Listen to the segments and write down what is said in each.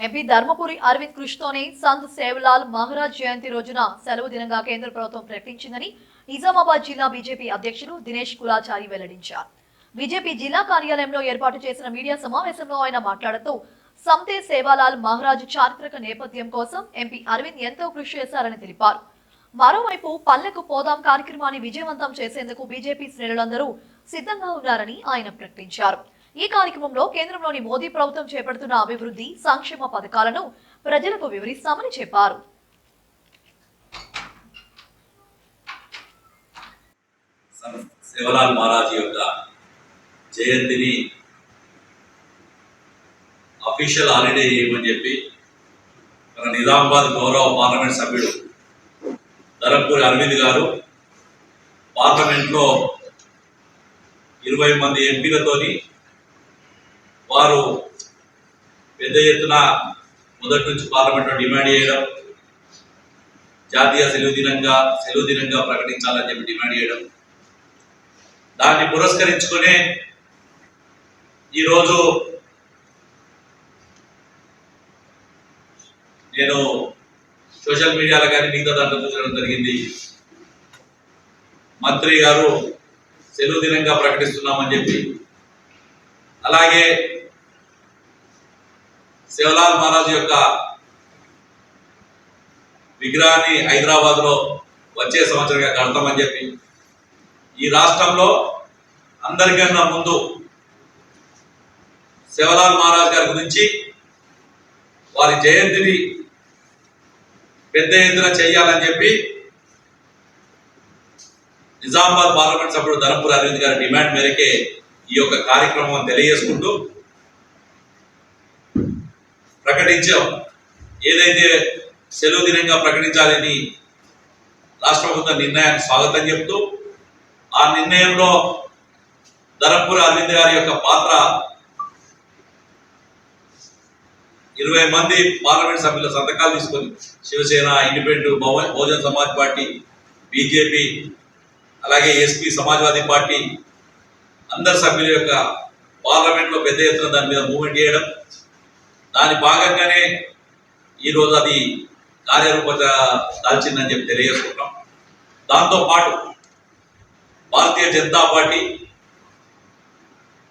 MP Dharmapuri Arvind కృష్ణతోనే Sant Sevalal Maharaj జయంతి రోజున సెలవు దినంగా కేంద్ర ప్రభుత్వం ప్రకటించిందని నిజామాబాద్ జిల్లా బీజేపీ అధ్యక్షులు దినేష్ కులాచారి వెల్లడించారు. బీజేపీ జిల్లా కార్యాలయంలో ఏర్పాటు చేసిన మీడియా సమావేశంలో ఆయన మాట్లాడుతూ సంతే సేవాలాల్ మహారాజ్ చారిత్రక నేపథ్యం కోసం ఎంపీ అరవింద్ ఎంతో కృషి చేశారని తెలిపారు. మరోవైపు పల్లెకు పోదాం కార్యక్రమాన్ని విజయవంతం చేసేందుకు బీజేపీ శ్రేణులందరూ సిద్ధంగా ఉన్నారని ఆయన ప్రకటించారు. ఈ కార్యక్రమంలో కేంద్రంలోని మోదీ ప్రభుత్వం చేపడుతున్న అభివృద్ధి సంక్షేమ పథకాలను ప్రజలకు వివరిస్తామని చెప్పారు. సేవలాల్ మహారాజ్ యొక్క జయంతిని అఫీషియల్ హాలిడే చేయమని చెప్పి మన నిజామాబాద్ గౌరవ పార్లమెంట్ సభ్యుడు ధర్మపురి అరవింద్ గారు పార్లమెంట్లో 20 మంది ఎంపీలతోని వారు పెద్ద ఎత్తున మొదటి నుంచి పార్లమెంట్లో డిమాండ్ చేయడం, జాతీయ సెలవు దినంగా ప్రకటించాలని చెప్పి డిమాండ్ చేయడం, దాన్ని పురస్కరించుకునే ఈరోజు నేను సోషల్ మీడియాలో కానీ మిగతా దాంట్లో చూసడం జరిగింది. మంత్రి గారు సెలవు దినంగా ప్రకటిస్తున్నామని చెప్పి, అలాగే సేవలాల్ మహారాజ్ యొక్క విగ్రహాన్ని హైదరాబాద్లో వచ్చే సంవత్సరంగా కడతామని చెప్పి, ఈ రాష్ట్రంలో అందరికన్నా ముందు సేవలాల్ మహారాజ్ గారి గురించి వారి జయంతిని పెద్ద ఎత్తున చేయాలని చెప్పి నిజామాబాద్ పార్లమెంట్ సభ్యుడు ధర్మపురి అరవింద్ గారి డిమాండ్ మేరకే ఈ యొక్క కార్యక్రమం తెలియజేసుకుంటూ ప్రకటించాం. ఏదైతే సెలవు దినంగా ప్రకటించాలని రాష్ట్ర ప్రభుత్వ నిర్ణయాన్ని స్వాగతం చెప్తూ, ఆ నిర్ణయంలో ధర్మపురి అరవింద్ గారి యొక్క పాత్ర 20 మంది పార్లమెంట్ సభ్యుల సంతకాలు తీసుకొని Shiv Sena, independent, Bahujan Samaj party, BJP, అలాగే ఎస్పీ, సమాజ్వాదీ పార్టీ అందరి సభ్యుల యొక్క పార్లమెంట్లో పెద్ద ఎత్తున దాని మీద మూవ్మెంట్ చేయడం, దాని భాగంగానే ఈరోజు అది కార్యరూపత దాల్చిందని చెప్పి తెలియజేసుకుంటాం. దాంతోపాటు భారతీయ జనతా పార్టీ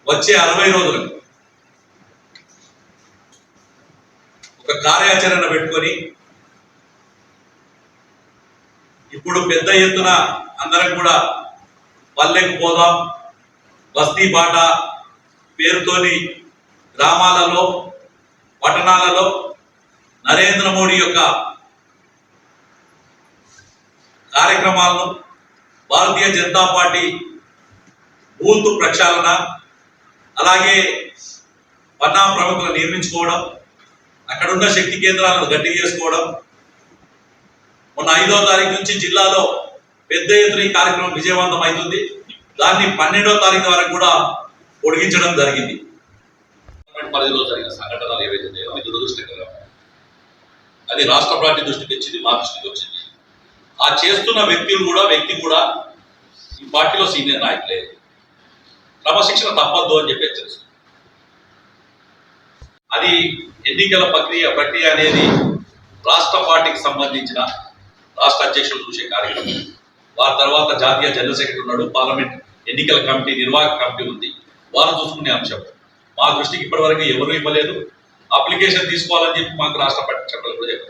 వచ్చే 60 రోజులకు ఒక కార్యాచరణ పెట్టుకొని ఇప్పుడు పెద్ద ఎత్తున అందరం కూడా పల్లెకు పోదాం, బస్తీ బాట పేరుతోని గ్రామాలలో, పట్టణాలలో నరేంద్ర మోడీ యొక్క కార్యక్రమాలను, భారతీయ జనతా పార్టీ బూత్ ప్రక్షాళన, అలాగే పట్టణ ప్రముఖులను నియమించుకోవడం, అక్కడున్న శక్తి కేంద్రాలను గట్టి చేసుకోవడం, మొన్న 5వ తారీఖు నుంచి జిల్లాలో పెద్ద ఎత్తున ఈ కార్యక్రమం విజయవంతం అవుతుంది. దాన్ని 12వ తారీఖు వరకు కూడా పొడిగించడం జరిగింది. పరిధిలో జరిగిన సంఘటనలు ఏవైతే అవి దురదృష్టకరం. అది రాష్ట్ర పార్టీ దృష్టికి వచ్చింది, మా దృష్టికి వచ్చింది. ఆ చేస్తున్న వ్యక్తి కూడా ఈ పార్టీలో సీనియర్ నాయకులే. క్రమశిక్షణ తప్పద్దు అని చెప్పి హెచ్చరిస్తుంది. అది ఎన్నికల ప్రక్రియ అనేది రాష్ట్ర పార్టీకి సంబంధించిన రాష్ట్ర అధ్యక్షులు చూసే కార్యక్రమం. వారి తర్వాత జాతీయ జనరల్ సెక్రటరీ ఉన్నాడు, పార్లమెంట్ ఎన్నికల కమిటీ, నిర్వాహక కమిటీ ఉంది, వారు చూసుకునే అంశం. మా దృష్టికి ఇప్పటివరకు ఎవరు ఇవ్వలేదు. అప్లికేషన్ తీసుకోవాలని చెప్పి మాకు రాష్ట్ర పార్టీ చట్టాలు కూడా చెప్పారు.